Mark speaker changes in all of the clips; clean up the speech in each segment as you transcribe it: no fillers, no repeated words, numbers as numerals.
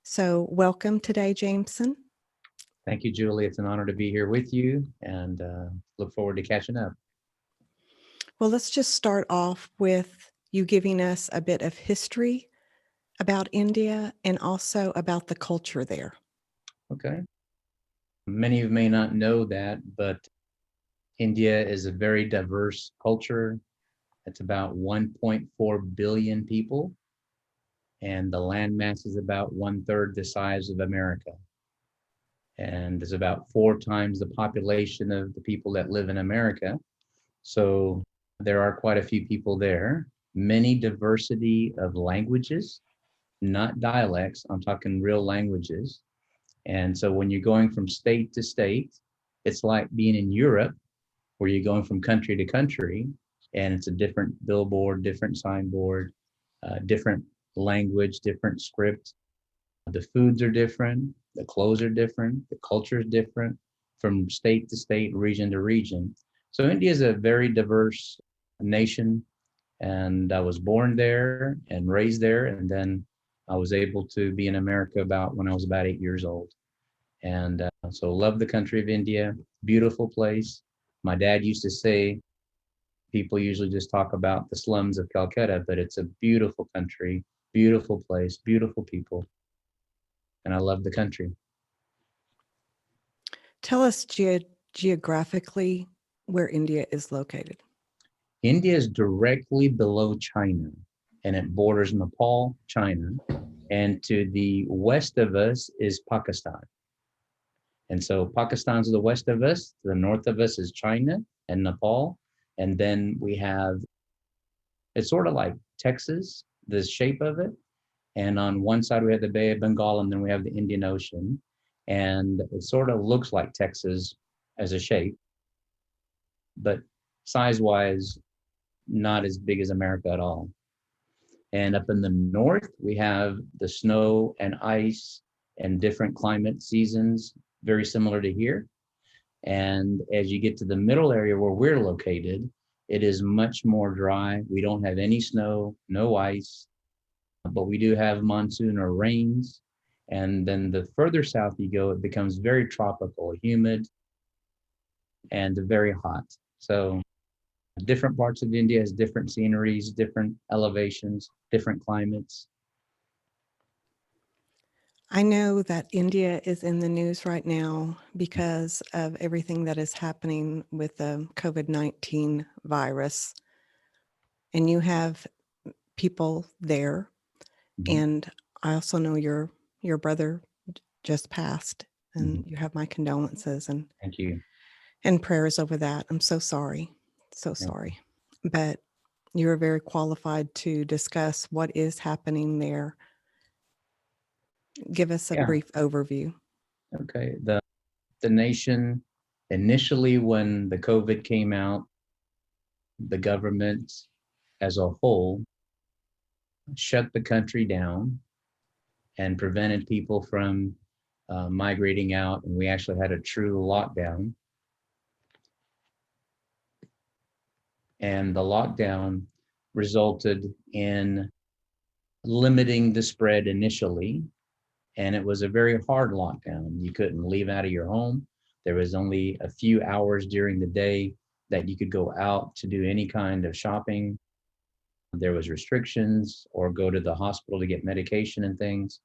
Speaker 1: So welcome today, Jameson.
Speaker 2: Thank you, Julie. It's an honor to be here with you and look forward to catching up.
Speaker 1: Well, let's just start off with you giving us a bit of history about India and also about the culture there.
Speaker 2: Okay. Many of you may not know that, but India is a very diverse culture. It's about 1.4 billion people, and the landmass is about one-third the size of America. And there's about 4 times the population of the people that live in America. So there are quite a few people there, many diversity of languages, not dialects. I'm talking real languages. And so when you're going from state to state, it's like being in Europe, where you're going from country to country, and it's a different billboard, different signboard, different language, different script. The foods are different, the clothes are different, the culture is different from state to state, region to region. So India is a very diverse nation, and I was born there and raised there, and then I was able to be in America about when I was about 8 years old. And so love the country of India, beautiful place. My dad used to say, people usually just talk about the slums of Calcutta, but it's a beautiful country, beautiful place, beautiful people, and I love the country.
Speaker 1: Tell us geographically where India is located.
Speaker 2: India is directly below China, and it borders Nepal, China, and to the west of us is Pakistan. And so Pakistan's to the west of us, to the north of us is China and Nepal. And then we have, it's sort of like Texas, the shape of it. And on one side, we have the Bay of Bengal, and then we have the Indian Ocean. And it sort of looks like Texas as a shape, but size wise, not as big as America at all. And up in the north, we have the snow and ice and different climate seasons, very similar to here. And as you get to the middle area where we're located, it is much more dry. We don't have any snow, no ice, but we do have monsoon or rains. And then the further south you go, it becomes very tropical, humid, and very hot. So different parts of India has different sceneries, different elevations, different climates.
Speaker 1: I know that India is in the news right now because of everything that is happening with the COVID-19 virus. And you have people there.
Speaker 2: Mhm.
Speaker 1: And I also know your brother just passed, and
Speaker 2: Mhm.
Speaker 1: you have my condolences
Speaker 2: Thank you.
Speaker 1: and prayers over that. I'm so sorry. So
Speaker 2: Thank you.
Speaker 1: sorry. But you're very qualified to discuss what is happening there. Give us a
Speaker 2: Yeah.
Speaker 1: brief overview.
Speaker 2: Okay. The nation initially, when the COVID came out, the government as a whole shut the country down and prevented people from migrating out, and we actually had a true lockdown. And the lockdown resulted in limiting the spread initially, and it was a very hard lockdown. You couldn't leave out of your home. There was only a few hours during the day that you could go out to do any kind of shopping. There was restrictions or go to the hospital to get medication and things.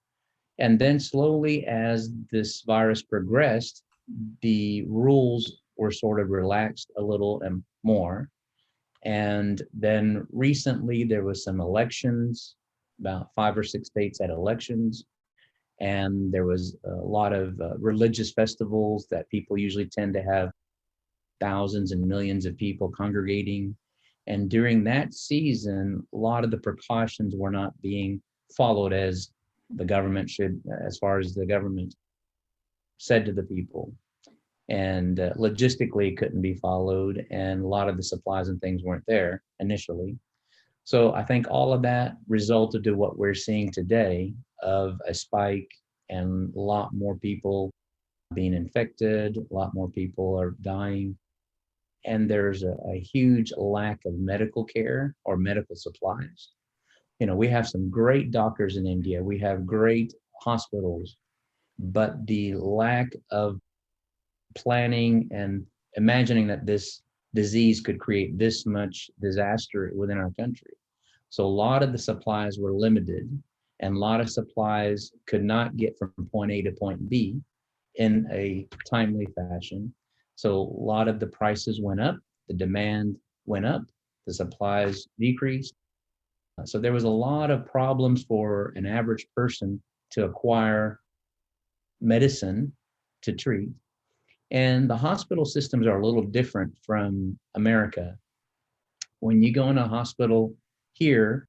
Speaker 2: And then slowly, as this virus progressed, the rules were sort of relaxed a little and more. And then recently there was some elections, about 5 or 6 states had elections, and there was a lot of religious festivals that people usually tend to have thousands and millions of people congregating. And during that season, a lot of the precautions were not being followed as the government should, as far as the government said to the people. And logistically, it couldn't be followed, and a lot of the supplies and things weren't there initially. So I think all of that resulted to what we're seeing today of a spike and a lot more people being infected, a lot more people are dying, and there's a huge lack of medical care or medical supplies. You know, we have some great doctors in India. We have great hospitals, but the lack of planning and imagining that this disease could create this much disaster within our country. So a lot of the supplies were limited, and a lot of supplies could not get from point A to point B in a timely fashion. So a lot of the prices went up, the demand went up, the supplies decreased. So there was a lot of problems for an average person to acquire medicine to treat. And the hospital systems are a little different from America. When you go in a hospital here,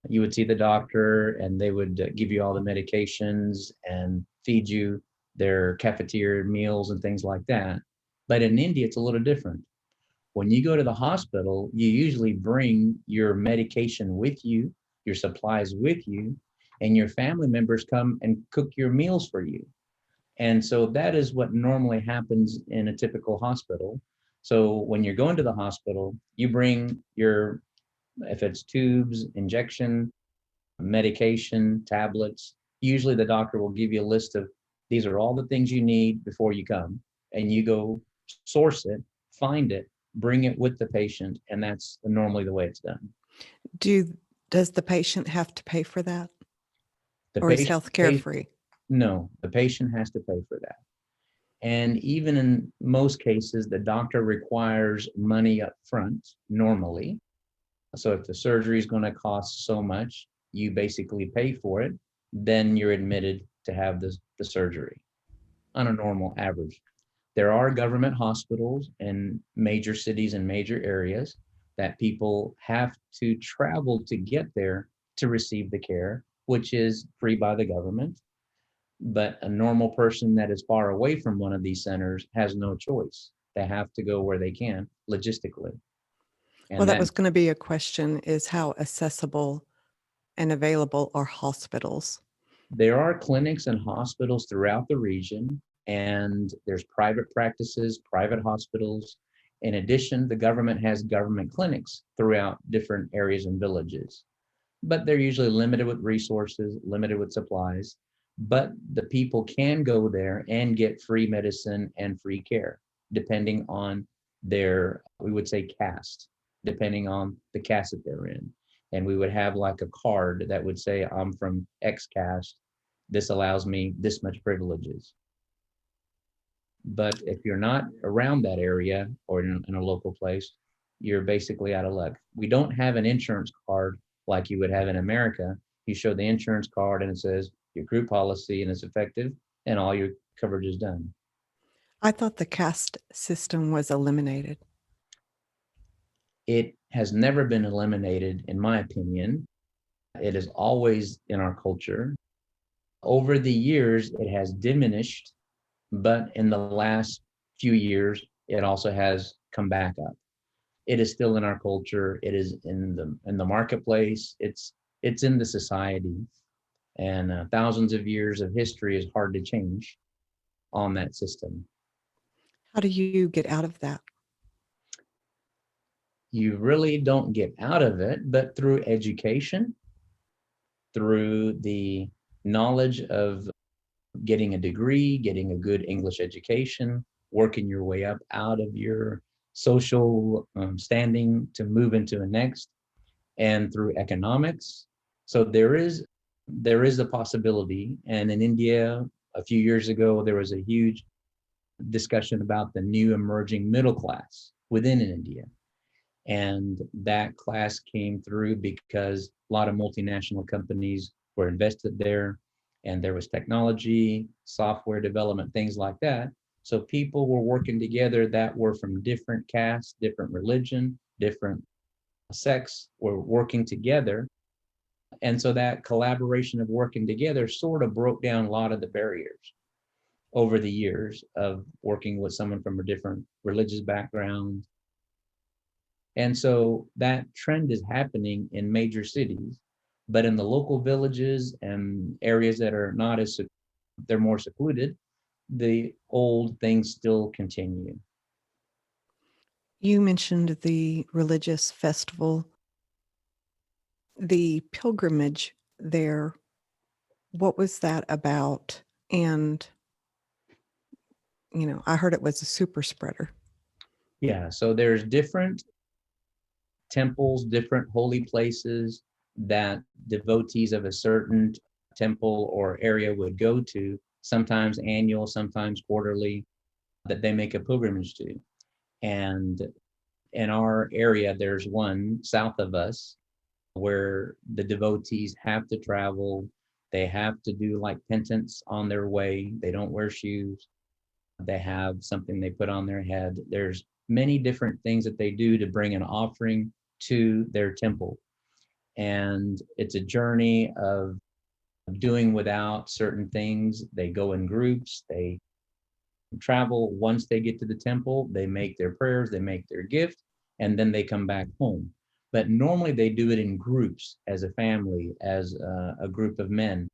Speaker 2: you would see the doctor and they would give you all the medications and feed you their cafeteria meals and things like that. But in India, it's a little different. When you go to the hospital, you usually bring your medication with you, your supplies with you, and your family members come and cook your meals for you. And so that is what normally happens in a typical hospital. So when you're going to the hospital, you bring your, if it's tubes, injection, medication, tablets, usually the doctor will give you a list of these are all the things you need before you come, and you go source it, find it, bring it with the patient, and that's normally the way it's done.
Speaker 1: Does the patient have to pay for that?
Speaker 2: The
Speaker 1: Or is
Speaker 2: patient
Speaker 1: healthcare free?
Speaker 2: No, the patient has to pay for that. And even in most cases, the doctor requires money up front normally. So if the surgery is going to cost so much, you basically pay for it, then you're admitted to have the surgery on a normal average. There are government hospitals in major cities and major areas that people have to travel to get there to receive the care, which is free by the government. But a normal person that is far away from one of these centers has no choice. They have to go where they can logistically.
Speaker 1: Well,
Speaker 2: And
Speaker 1: that was going to be a question, is how accessible and available are hospitals?
Speaker 2: there are clinics and hospitals throughout the region, and there's private practices, private hospitals. In addition, the government has government clinics throughout different areas and villages, but they're usually limited with resources, limited with supplies. But the people can go there and get free medicine and free care, depending on their, we would say, caste, depending on the caste that they're in. And we would have like a card that would say, I'm from X caste. This allows me this much privileges. But if you're not around that area or in a local place, you're basically out of luck. We don't have an insurance card like you would have in America. You show the insurance card and it says your group policy and it's effective and all your coverage is done.
Speaker 1: I thought the caste system was eliminated.
Speaker 2: It has never been eliminated, in my opinion. It is always in our culture. Over the years, it has diminished, but in the last few years, it also has come back up. It is still in our culture. It is in the marketplace. It's in the society, and thousands of years of history is hard to change on that system.
Speaker 1: How do you get out of that?
Speaker 2: You really don't get out of it, but through education, through the knowledge of getting a degree, getting a good English education, working your way up out of your social standing to move into a next, and through economics. So there is a possibility. And in India, a few years ago, there was a huge discussion about the new emerging middle class within India. And that class came through because a lot of multinational companies were invested there, and there was technology, software development, things like that. So people were working together that were from different castes, different religion, different sex, were working together. And so that collaboration of working together sort of broke down a lot of the barriers over the years of working with someone from a different religious background. And so that trend is happening in major cities, but in the local villages and areas that are not as, they're more secluded, the old things still continue.
Speaker 1: You mentioned the religious festival, the pilgrimage there. What was that about? And, I heard it was a super spreader.
Speaker 2: Yeah, so there's different temples, different holy places that devotees of a certain temple or area would go to, sometimes annual, sometimes quarterly, that they make a pilgrimage to. And in our area, there's one south of us where the devotees have to travel. They have to do like penance on their way. They don't wear shoes. They have something they put on their head. There's many different things that they do to bring an offering to their temple. And it's a journey of doing without certain things. They go in groups, they travel. Once they get to the temple, they make their prayers, they make their gift, and then they come back home. But normally they do it in groups as a family, as a group of men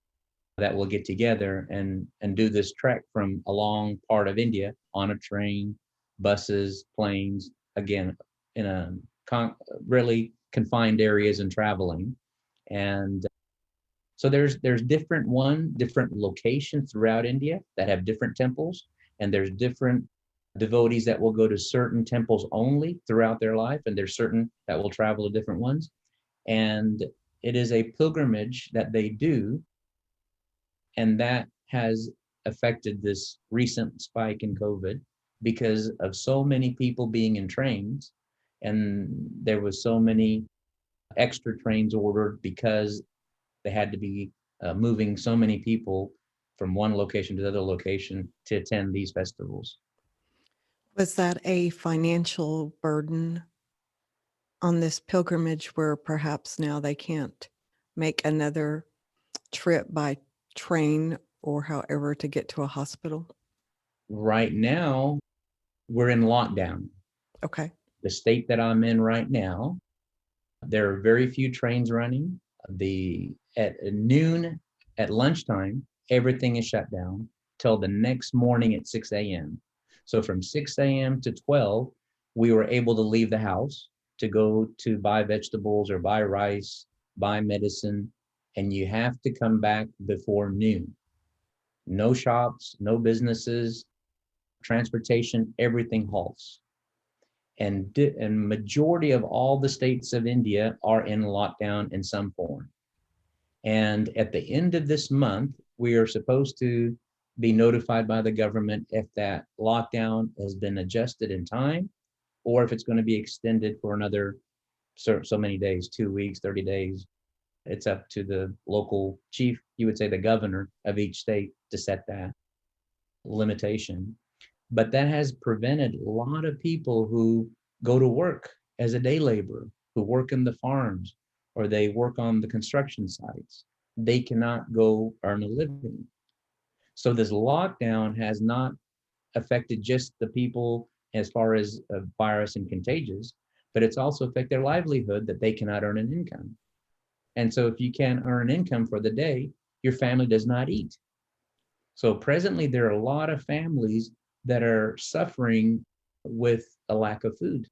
Speaker 2: that will get together and do this trek from a long part of India on a train, buses, planes, again, in a really confined areas and traveling. And so there's different locations throughout India that have different temples, and there's different devotees that will go to certain temples only throughout their life, and there's certain that will travel to different ones. And it is a pilgrimage that they do, and that has affected this recent spike in COVID because of so many people being in trains, and there was so many extra trains ordered because they had to be moving so many people from one location to the other location to attend these festivals.
Speaker 1: Was that a financial burden on this pilgrimage where perhaps now they can't make another trip by train or however to get to a hospital?
Speaker 2: Right now, we're in lockdown.
Speaker 1: Okay.
Speaker 2: The state that I'm in right now, there are very few trains running. At noon, at lunchtime, everything is shut down till the next morning at 6 a.m. So from 6 a.m. to 12, we were able to leave the house to go to buy vegetables or buy rice, buy medicine, and you have to come back before noon. No shops, no businesses, transportation, everything halts. And majority of all the states of India are in lockdown in some form. And at the end of this month, we are supposed to be notified by the government if that lockdown has been adjusted in time or if it's going to be extended for another so many days, 2 weeks, 30 days. It's up to the local chief, you would say the governor of each state, to set that limitation. But that has prevented a lot of people who go to work as a day laborer, who work in the farms or they work on the construction sites. They cannot go earn a living. So this lockdown has not affected just the people as far as a virus and contagious, but it's also affected their livelihood, that they cannot earn an income. And so if you can't earn an income for the day, your family does not eat. So presently, there are a lot of families that are suffering with a lack of food.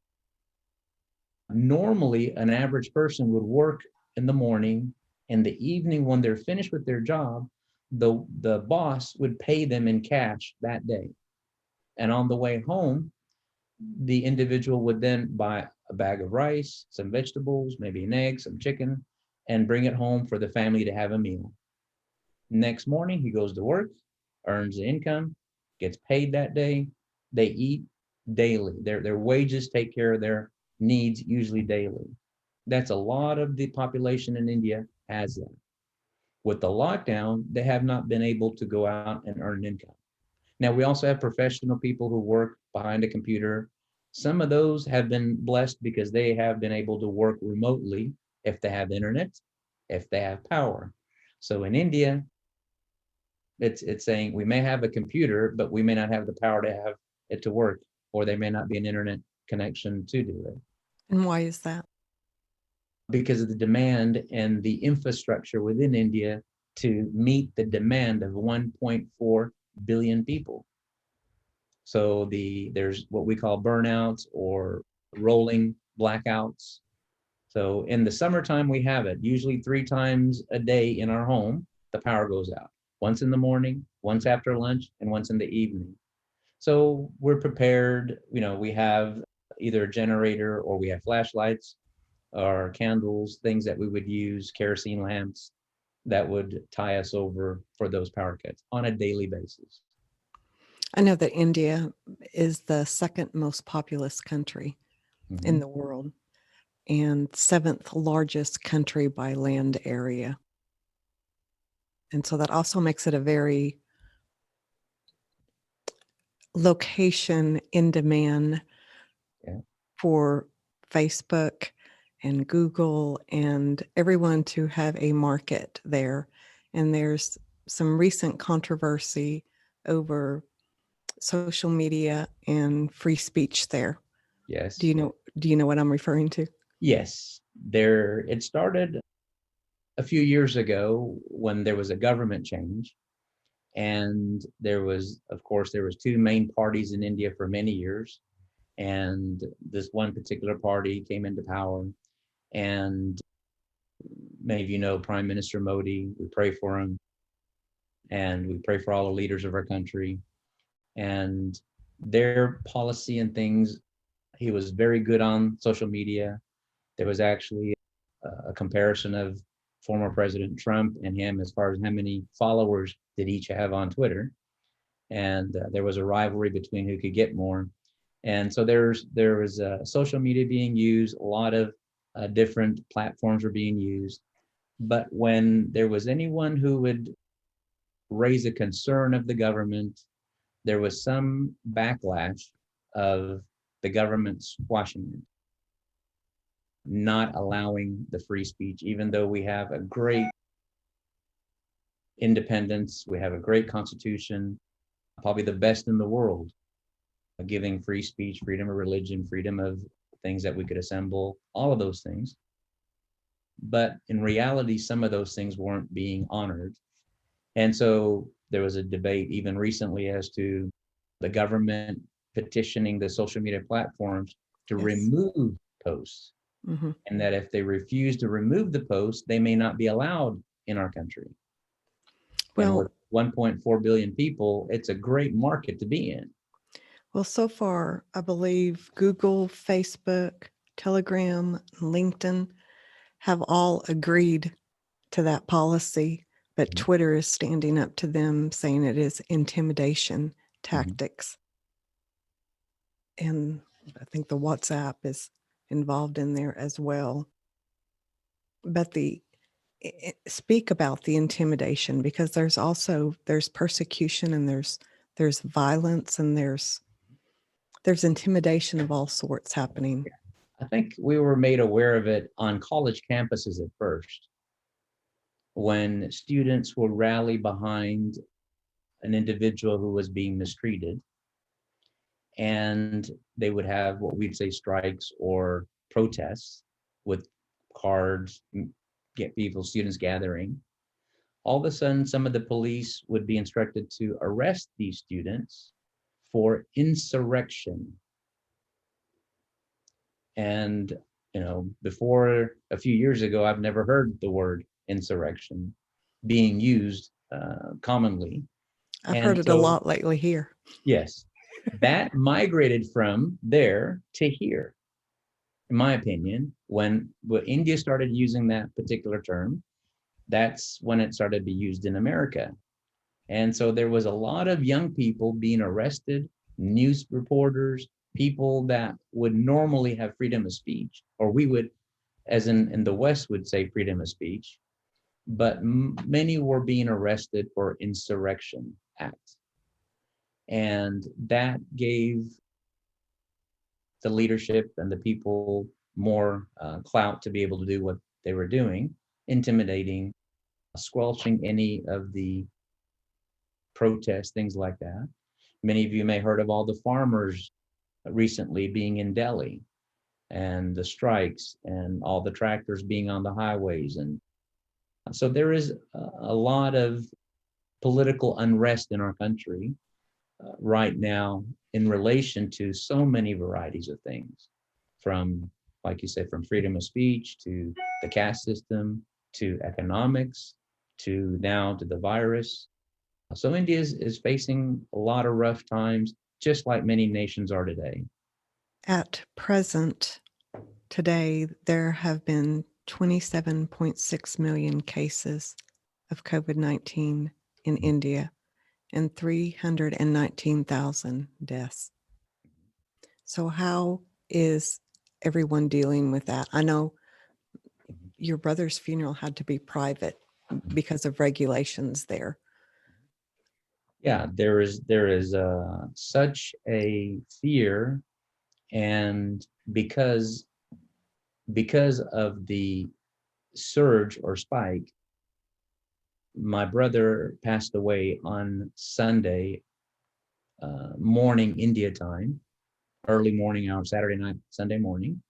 Speaker 2: Normally, an average person would work in the morning, and the evening, when they're finished with their job, the boss would pay them in cash that day. And on the way home, the individual would then buy a bag of rice, some vegetables, maybe an egg, some chicken, and bring it home for the family to have a meal. Next morning, he goes to work, earns the income, gets paid that day. They eat daily. Their wages take care of their needs usually daily. That's a lot of the population in India has that. With the lockdown, they have not been able to go out and earn income. Now, we also have professional people who work behind a computer. Some of those have been blessed because they have been able to work remotely if they have internet, if they have power. So in India, it's saying we may have a computer, but we may not have the power to have it to work, or there may not be an internet connection to do it
Speaker 1: And why is that?
Speaker 2: because of the demand and the infrastructure within India to meet the demand of 1.4 billion people. So there's what we call burnouts or rolling blackouts. So in the summertime, we have it usually 3 times a day in our home. the power goes out. Once in the morning, once after lunch, and once in the evening. So we're prepared. We have either a generator or we have flashlights or candles, things that we would use, kerosene lamps that would tie us over for those power cuts on a daily basis.
Speaker 1: I know that India is the second most populous country in
Speaker 2: Mhm.
Speaker 1: the world and seventh largest country by land area. And so that also makes it a very location in demand
Speaker 2: Yeah.
Speaker 1: for Facebook and Google and everyone to have a market there. And there's some recent controversy over social media and free speech there. Do
Speaker 2: Yes.
Speaker 1: you know what I'm referring to?
Speaker 2: Yes. It started a few years ago when there was a government change. And of course, there was two main parties in India for many years. And this one particular party came into power. And many of you know Prime Minister Modi. We pray for him. And we pray for all the leaders of our country. And their policy and things, he was very good on social media. There was actually a comparison of former President Trump and him as far as how many followers did each have on Twitter. And there was a rivalry between who could get more. And so there was social media being used, a lot of different platforms were being used. But when there was anyone who would raise a concern of the government, there was some backlash of the government squashing it, not allowing the free speech, even though we have a great independence, we have a great constitution, probably the best in the world, giving free speech, freedom of religion, freedom of things that we could assemble, all of those things. But in reality, some of those things weren't being honored. And so there was a debate even recently as to the government petitioning the social media platforms to
Speaker 1: Yes.
Speaker 2: remove posts.
Speaker 1: Mm-hmm.
Speaker 2: And that if they refuse to remove the post, they may not be allowed in our country. And
Speaker 1: Well,
Speaker 2: with 1.4 billion people, it's a great market to be in.
Speaker 1: well, so far, I believe Google, Facebook, Telegram, LinkedIn have all agreed to that policy, but
Speaker 2: Mhm.
Speaker 1: Twitter is standing up to them, saying it is intimidation tactics. And I think the WhatsApp is involved in there as well. But speak about the intimidation, because there's persecution and there's violence and there's intimidation of all sorts happening.
Speaker 2: I think we were made aware of it on college campuses at first, when students will rally behind an individual who was being mistreated, and they would have what we'd say strikes or protests with cards, get students gathering. All of a sudden, some of the police would be instructed to arrest these students for insurrection. And, before a few years ago, I've never heard the word insurrection being used commonly.
Speaker 1: I've heard
Speaker 2: And
Speaker 1: it a
Speaker 2: so,
Speaker 1: lot lately here.
Speaker 2: yes, that migrated from there to here, in my opinion. When India started using that particular term, that's when it started to be used in America. And so there was a lot of young people being arrested, news reporters, people that would normally have freedom of speech, or we would, as in the West, would say freedom of speech, but many were being arrested for insurrection acts. And that gave the leadership and the people more clout to be able to do what they were doing, intimidating, squelching any of the protests, things like that. Many of you may have heard of all the farmers recently being in Delhi, and the strikes and all the tractors being on the highways. And so there is a lot of political unrest in our country right now in relation to so many varieties of things, from, like you said, from freedom of speech to the caste system to economics to now to the virus. So India is facing a lot of rough times, just like many nations are today.
Speaker 1: At present, today, there have been 27.6 million cases of COVID-19 in India and 319,000 deaths. So how is everyone dealing with that? I know your brother's funeral had to be private because of regulations there.
Speaker 2: Yeah, there is such a fear, and because of the surge or spike, my brother passed away on Sunday morning India time, early morning hour, Saturday night, Sunday morning,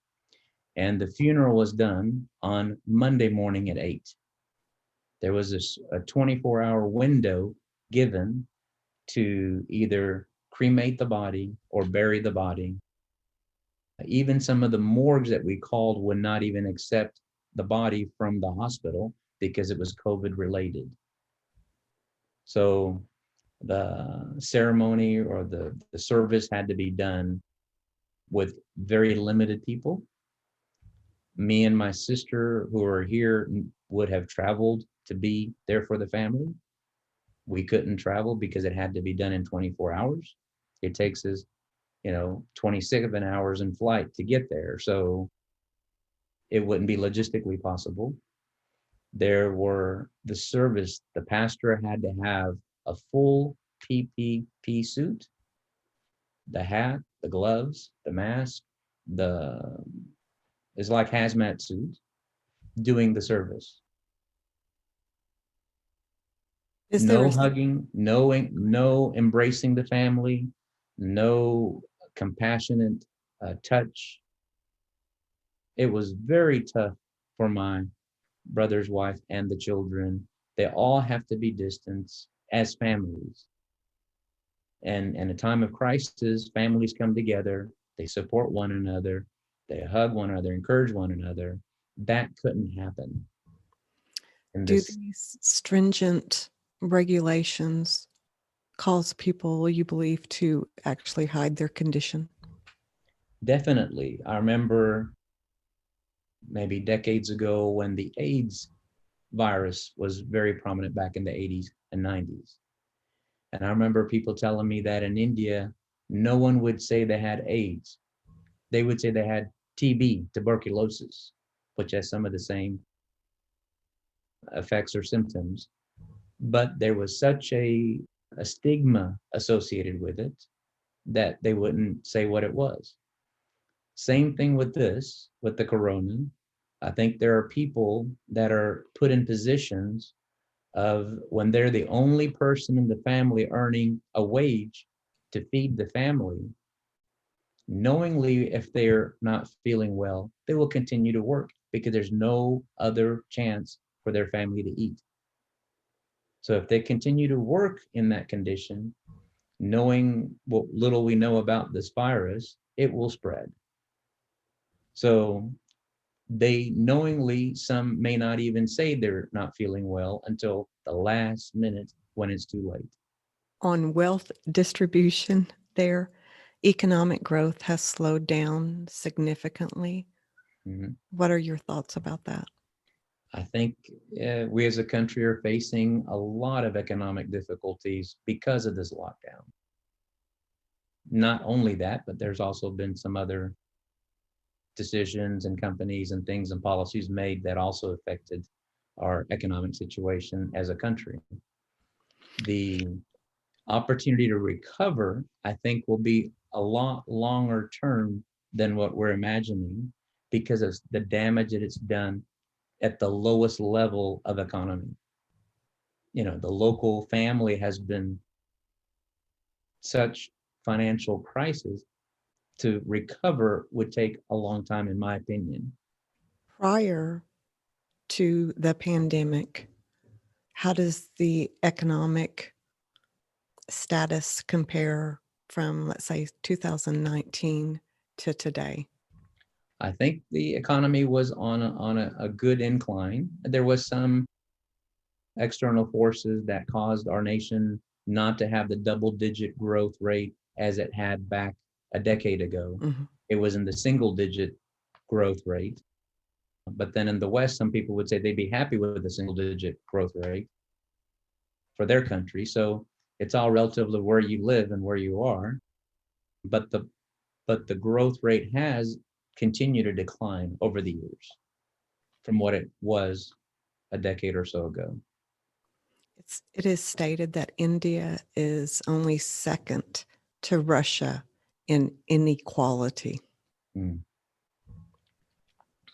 Speaker 2: and the funeral was done on Monday morning at 8. There was a 24-hour window given to either cremate the body or bury the body. Even some of the morgues that we called would not even accept the body from the hospital because it was COVID related. So the ceremony or the service had to be done with very limited people. Me and my sister, who are here, would have traveled to be there for the family. We couldn't travel because it had to be done in 24 hours. It takes us, 27 hours in flight to get there. So it wouldn't be logistically possible. There were the pastor had to have a full PPP suit, the hat, the gloves, the mask, it's like hazmat suit doing the service.
Speaker 1: Is there
Speaker 2: No
Speaker 1: a,
Speaker 2: hugging, no embracing the family, no compassionate touch. It was very tough for my brother's wife and the children. They all have to be distanced as families. And in a time of crisis, families come together, they support one another, they hug one another, encourage one another. That couldn't happen in
Speaker 1: do
Speaker 2: this.
Speaker 1: these stringent regulations cause people, you believe, to actually hide their condition?
Speaker 2: Definitely. I remember maybe decades ago when the AIDS virus was very prominent back in the 80s and 90s. And I remember people telling me that in India, no one would say they had AIDS. They would say they had TB, tuberculosis, which has some of the same effects or symptoms. But there was such a stigma associated with it that they wouldn't say what it was. Same thing with this, with the corona. I think there are people that are put in positions of when they're the only person in the family earning a wage to feed the family, knowingly, if they're not feeling well, they will continue to work because there's no other chance for their family to eat. So if they continue to work in that condition, knowing what little we know about this virus, it will spread. So they knowingly, some may not even say they're not feeling well until the last minute when it's too late.
Speaker 1: On wealth distribution there, economic growth has slowed down significantly.
Speaker 2: Mhm.
Speaker 1: What are your thoughts about that?
Speaker 2: I think we as a country are facing a lot of economic difficulties because of this lockdown. Not only that, but there's also been some other decisions and companies and things and policies made that also affected our economic situation as a country. The opportunity to recover, I think, will be a lot longer term than what we're imagining because of the damage that it's done at the lowest level of economy. The local family has been such financial crisis to recover would take a long time, in my opinion.
Speaker 1: Prior to the pandemic, how does the economic status compare from, let's say, 2019 to today?
Speaker 2: I think the economy was on a good incline. There was some external forces that caused our nation not to have the double-digit growth rate as it had back a decade ago.
Speaker 1: Mhm.
Speaker 2: It was in the single-digit growth rate. But then in the West, some people would say they'd be happy with a single-digit growth rate for their country. So it's all relative to where you live and where you are. But the growth rate has continued to decline over the years from what it was a decade or so ago.
Speaker 1: It is stated that India is only second to Russia in inequality.
Speaker 2: Mm,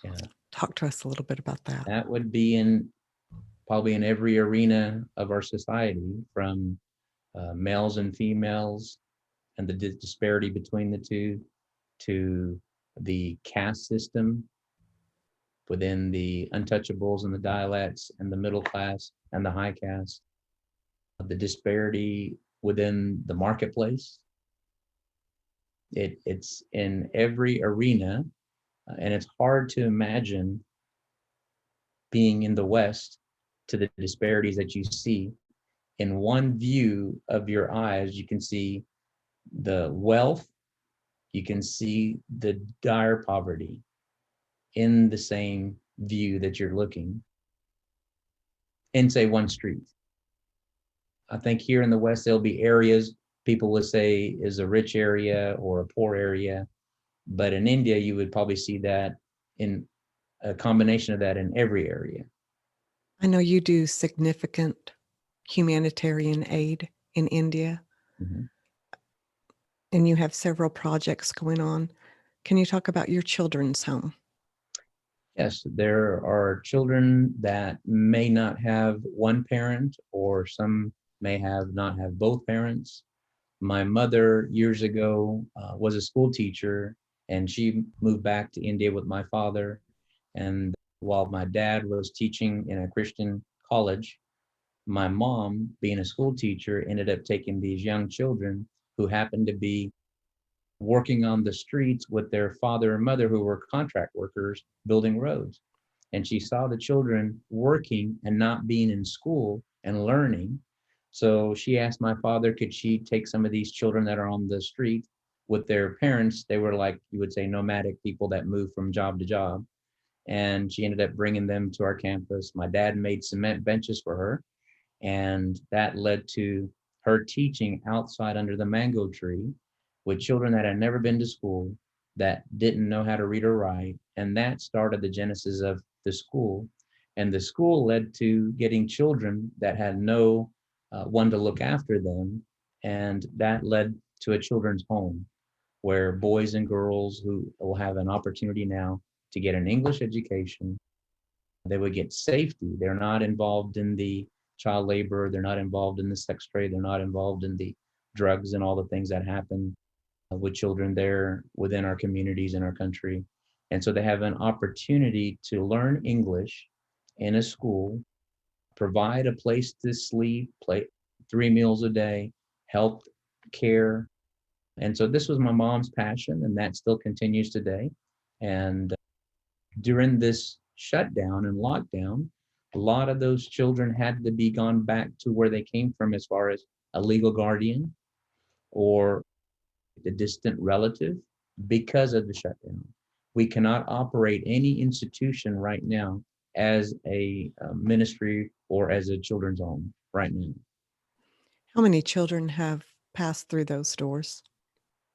Speaker 2: yeah,
Speaker 1: Talk to us a little bit about that.
Speaker 2: that would be in probably in every arena of our society, from males and females and the disparity between the two, to the caste system within the untouchables and the dialects and the middle class and the high caste, the disparity within the marketplace. It's in every arena, and it's hard to imagine being in the West to the disparities that you see. In one view of your eyes, you can see the wealth, you can see the dire poverty in the same view that you're looking in, say, one street. I think here in the West, there'll be areas people would say is a rich area or a poor area. But in India, you would probably see that in a combination of that in every area.
Speaker 1: I know you do significant humanitarian aid in India,
Speaker 2: Mhm.
Speaker 1: and you have several projects going on. Can you talk about your children's home?
Speaker 2: Yes, there are children that may not have one parent, or some may not have both parents. My mother years ago was a school teacher, and she moved back to India with my father. And while my dad was teaching in a Christian college, my mom, being a school teacher, ended up taking these young children who happened to be working on the streets with their father and mother, who were contract workers building roads. And she saw the children working and not being in school and learning. So she asked my father, could she take some of these children that are on the street with their parents? They were, like you would say, nomadic people that move from job to job. And she ended up bringing them to our campus. My dad made cement benches for her, and that led to her teaching outside under the mango tree with children that had never been to school, that didn't know how to read or write. And that started the genesis of the school. And the school led to getting children that had no one to look after them. And that led to a children's home where boys and girls who will have an opportunity now to get an English education, they would get safety. They're not involved in the child labor. They're not involved in the sex trade. They're not involved in the drugs and all the things that happen with children there within our communities in our country. And so they have an opportunity to learn English in a school, provide a place to sleep, play 3 meals a day, health care. And so this was my mom's passion, and that still continues today. And during this shutdown and lockdown, a lot of those children had to be gone back to where they came from, as far as a legal guardian or a distant relative, because of the shutdown. We cannot operate any institution right now as a ministry or as a children's home right now.
Speaker 1: How many children have passed through those doors?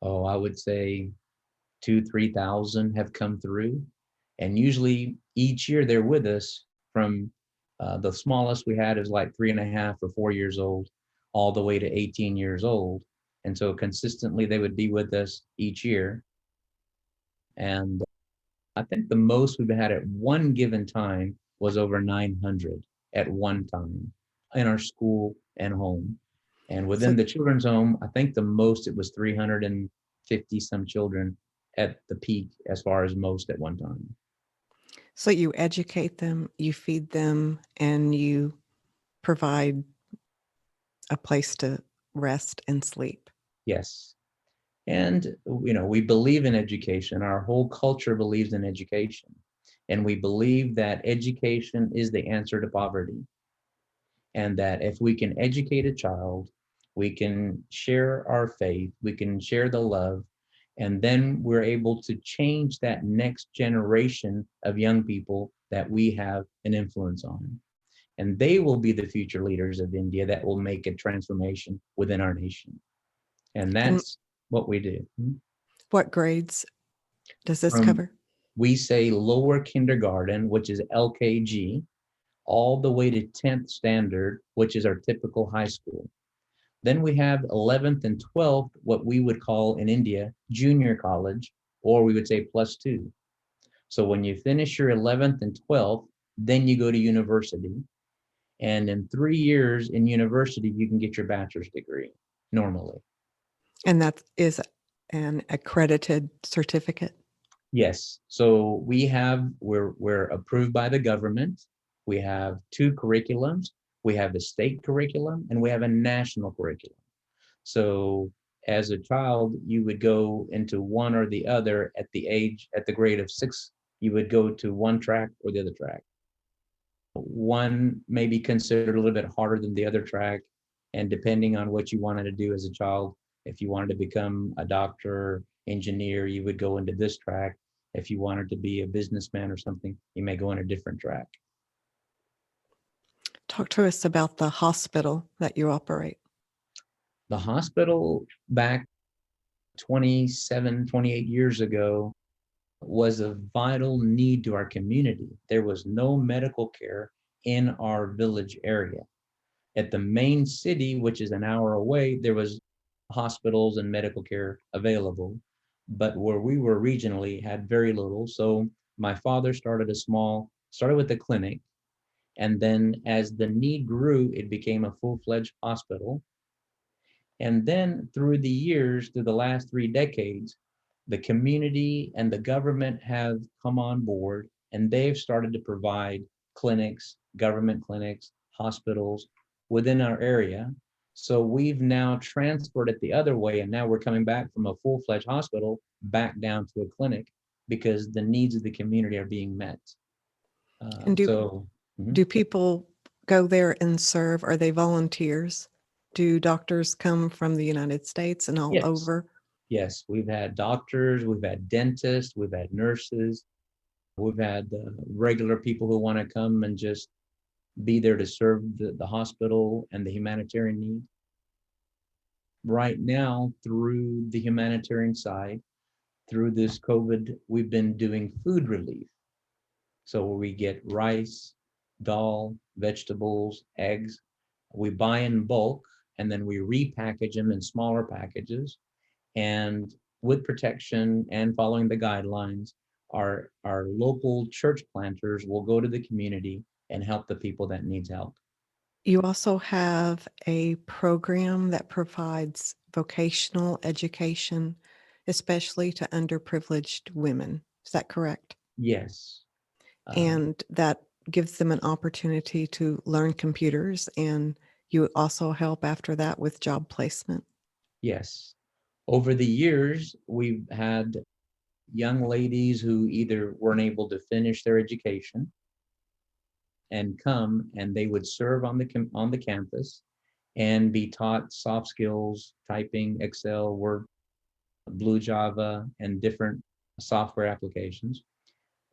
Speaker 2: Oh, I would say 3,000 have come through. And usually each year they're with us, from the smallest we had is like 3.5 or 4 years old, all the way to 18 years old. And so consistently they would be with us each year. And I think the most we've had at one given time was over 900 at one time in our school and home. And
Speaker 1: So,
Speaker 2: within the children's home, I think the most, it was 350 some children at the peak, as far as most at one time.
Speaker 1: so you educate them, you feed them, and you provide a place to rest and sleep.
Speaker 2: Yes. And, we believe in education. Our whole culture believes in education. And we believe that education is the answer to poverty. And that if we can educate a child, we can share our faith, we can share the love, and then we're able to change that next generation of young people that we have an influence on. And they will be the future leaders of India that will make a transformation within our nation. And
Speaker 1: And
Speaker 2: that's what we do.
Speaker 1: what grades does this
Speaker 2: From,
Speaker 1: cover?
Speaker 2: we say lower kindergarten, which is LKG, all the way to 10th standard, which is our typical high school. Then we have 11th and 12th, what we would call in India junior college, or we would say +2. So when you finish your 11th and 12th, then you go to university. And in 3 years in university, you can get your bachelor's degree normally.
Speaker 1: And that is an accredited certificate.
Speaker 2: Yes. So we're approved by the government. We have two curriculums. We have a state curriculum and we have a national curriculum. So as a child, you would go into one or the other at the grade of 6, you would go to one track or the other track. One may be considered a little bit harder than the other track. And depending on what you wanted to do as a child, if you wanted to become a doctor, engineer, you would go into this track. If you wanted to be a businessman or something, you may go on a different track.
Speaker 1: Talk to us about the hospital that you operate.
Speaker 2: The hospital back 27, 28 years ago was a vital need to our community. There was no medical care in our village area. At the main city, which is an hour away, there was hospitals and medical care available. But where we were regionally had very little. So my father started with a clinic. And then as the need grew, it became a full-fledged hospital. And then through the years, through the last 3 decades, the community and the government have come on board and they've started to provide clinics, government clinics, hospitals within our area. So we've now transferred it the other way. And now we're coming back from a full-fledged hospital back down to a clinic because the needs of the community are being met.
Speaker 1: And do people go there and serve? Are they volunteers? Do doctors come from the United States and all
Speaker 2: Yes.
Speaker 1: over?
Speaker 2: Yes, we've had doctors, we've had dentists, we've had nurses, we've had regular people who want to come and just be there to serve the hospital and the humanitarian need. Right now, through the humanitarian side, through this COVID, we've been doing food relief. So we get rice, dal, vegetables, eggs. We buy in bulk and then we repackage them in smaller packages. And with protection and following the guidelines, our local church planters will go to the community and help the people that needs help.
Speaker 1: You also have a program that provides vocational education, especially to underprivileged women. Is that correct?
Speaker 2: Yes.
Speaker 1: And that gives them an opportunity to learn computers, and you also help after that with job placement.
Speaker 2: Yes. Over the years, we've had young ladies who either weren't able to finish their education and come and they would serve on the campus and be taught soft skills, typing, Excel, Word, Blue Java, and different software applications.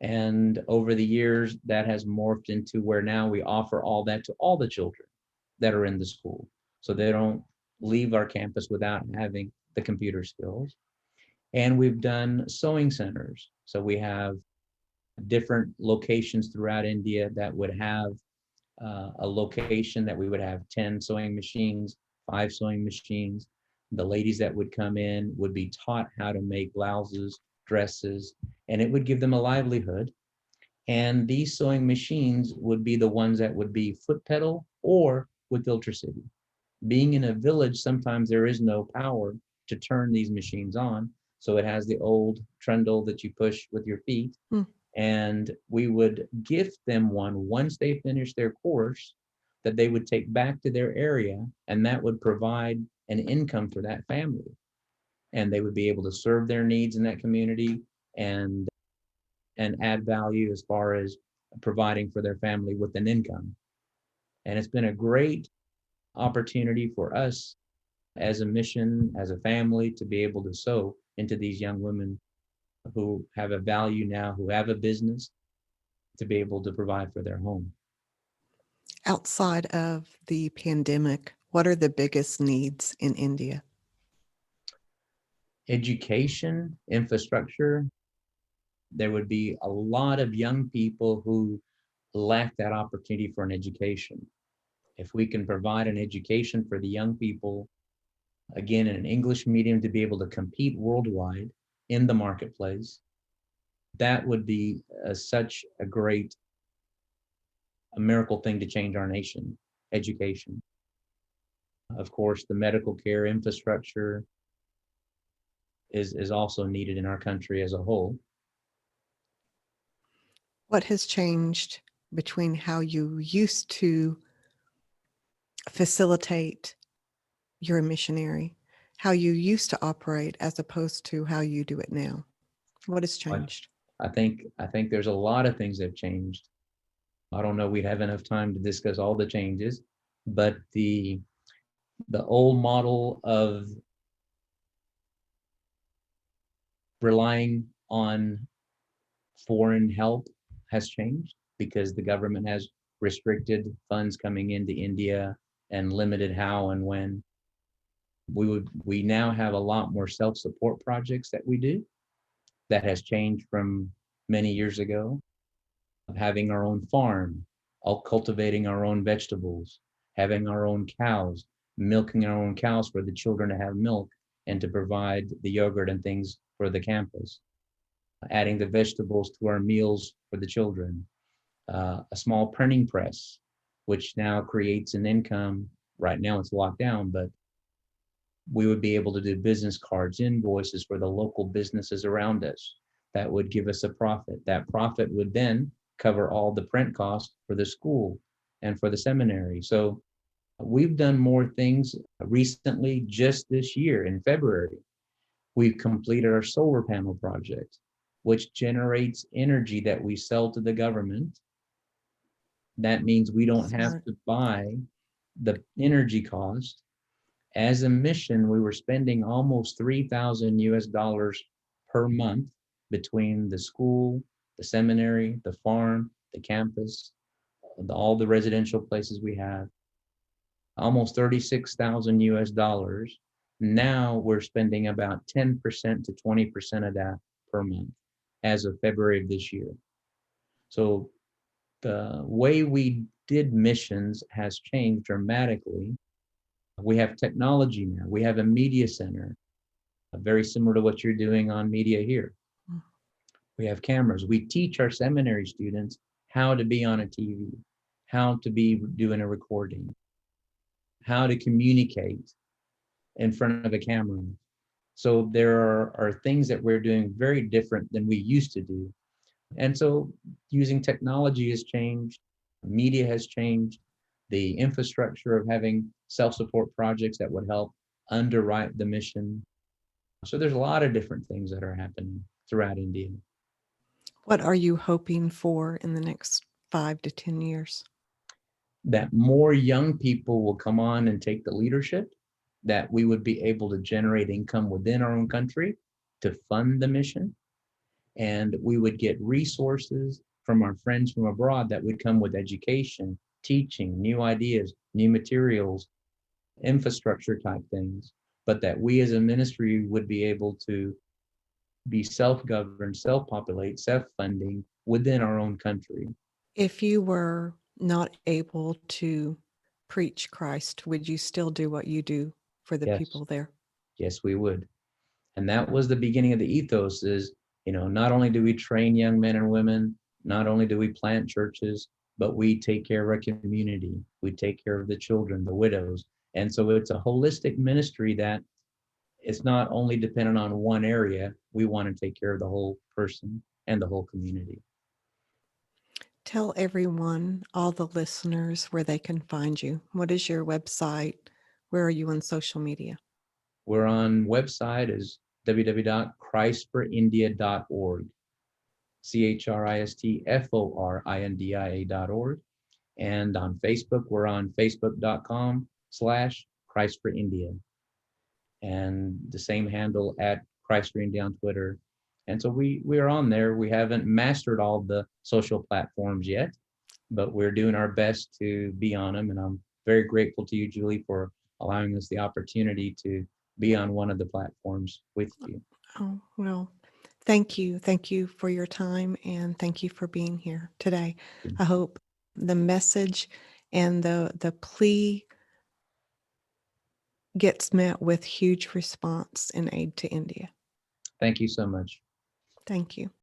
Speaker 2: And over the years, that has morphed into where now we offer all that to all the children that are in the school. So they don't leave our campus without having the computer skills. And we've done sewing centers. So we have different locations throughout India that would have a location that we would have 10 sewing machines, 5 sewing machines. The ladies that would come in would be taught how to make blouses, dresses, and it would give them a livelihood. And these sewing machines would be the ones that would be foot pedal or with electricity. Being in a village, sometimes there is no power to turn these machines on. So it has the old trundle that you push with your feet. And we would gift them one once they finish their course that they would take back to their area, and that would provide an income for that family. And they would be able to serve their needs in that community and add value as far as providing for their family with an income. And it's been a great opportunity for us as a mission, as a family, to be able to sow into these young women who have a value now, who have a business, to be able to provide for their home.
Speaker 1: Outside of the pandemic, what are the biggest needs in India?
Speaker 2: Education, infrastructure. There would be a lot of young people who lack that opportunity for an education. If we can provide an education for the young people, again, in an English medium, to be able to compete worldwide in the marketplace, that would be such a great, a miracle thing to change our nation. Education. Of course, the medical care infrastructure is also needed in our country as a whole.
Speaker 1: What has changed between how you used to facilitate your missionary, how you used to operate as opposed to how you do it now? What has changed?
Speaker 2: I think there's a lot of things that have changed. I don't know we'd have enough time to discuss all the changes, but the old model of relying on foreign help has changed because the government has restricted funds coming into India and limited how and when. We now have a lot more self-support projects that we do. That has changed from many years ago. Having our own farm, all cultivating our own vegetables, having our own cows, milking our own cows for the children to have milk and to provide the yogurt and things for the campus, adding the vegetables to our meals for the children, a small printing press, which now creates an income. Right now it's locked down, but we would be able to do business cards, invoices for the local businesses around us. That would give us a profit. That profit would then cover all the print costs for the school and for the seminary. So we've done more things recently. Just this year in February, we've completed our solar panel project, which generates energy that we sell to the government. That means we don't have
Speaker 1: Smart.
Speaker 2: to buy the energy cost. As a mission, we were spending almost 3,000 US dollars per month between the school, the seminary, the farm, the campus, all the residential places we have, almost 36,000 US dollars. Now we're spending about 10% to 20% of that per month as of February of this year. So the way we did missions has changed dramatically. We have technology now. We have a media center, very similar to what you're doing on media here. We have cameras. We teach our seminary students how to be on a TV, how to be doing a recording, how to communicate in front of a camera. So there are things that we're doing very different than we used to do. And so using technology has changed, media has changed, the infrastructure of having self-support projects that would help underwrite the mission. So there's a lot of different things that are happening throughout India.
Speaker 1: What are you hoping for in the next 5 to 10 years?
Speaker 2: That more young people will come on and take the leadership, that we would be able to generate income within our own country to fund the mission, and we would get resources from our friends from abroad that would come with education, teaching, new ideas, new materials, infrastructure type things, but that we as a ministry would be able to be self-governed, self-populate, self-funding within our own country.
Speaker 1: If you were not able to preach Christ, would you still do what you do for the
Speaker 2: Yes,
Speaker 1: people there?
Speaker 2: yes, we would. And that was the beginning of the ethos is, not only do we train young men and women, not only do we plant churches, but we take care of our community. We take care of the children, the widows. And so it's a holistic ministry that it's not only dependent on one area. We want to take care of the whole person and the whole community.
Speaker 1: Tell everyone, all the listeners, where they can find you. What is your website? Where are you on social media?
Speaker 2: We're on website is www.christforindia.org, ChristForindia.org. And on Facebook, we're on facebook.com/Christ for India. And the same handle at Christ for India on Twitter. And so we are on there. We haven't mastered all the social platforms yet, but we're doing our best to be on them. And I'm very grateful to you, Julie, for allowing us the opportunity to be on one of the platforms with you.
Speaker 1: Oh, well, thank you. Thank you for your time and thank you for being here today. I hope the message and the plea gets met with huge response and aid to India.
Speaker 2: Thank you so much.
Speaker 1: Thank you.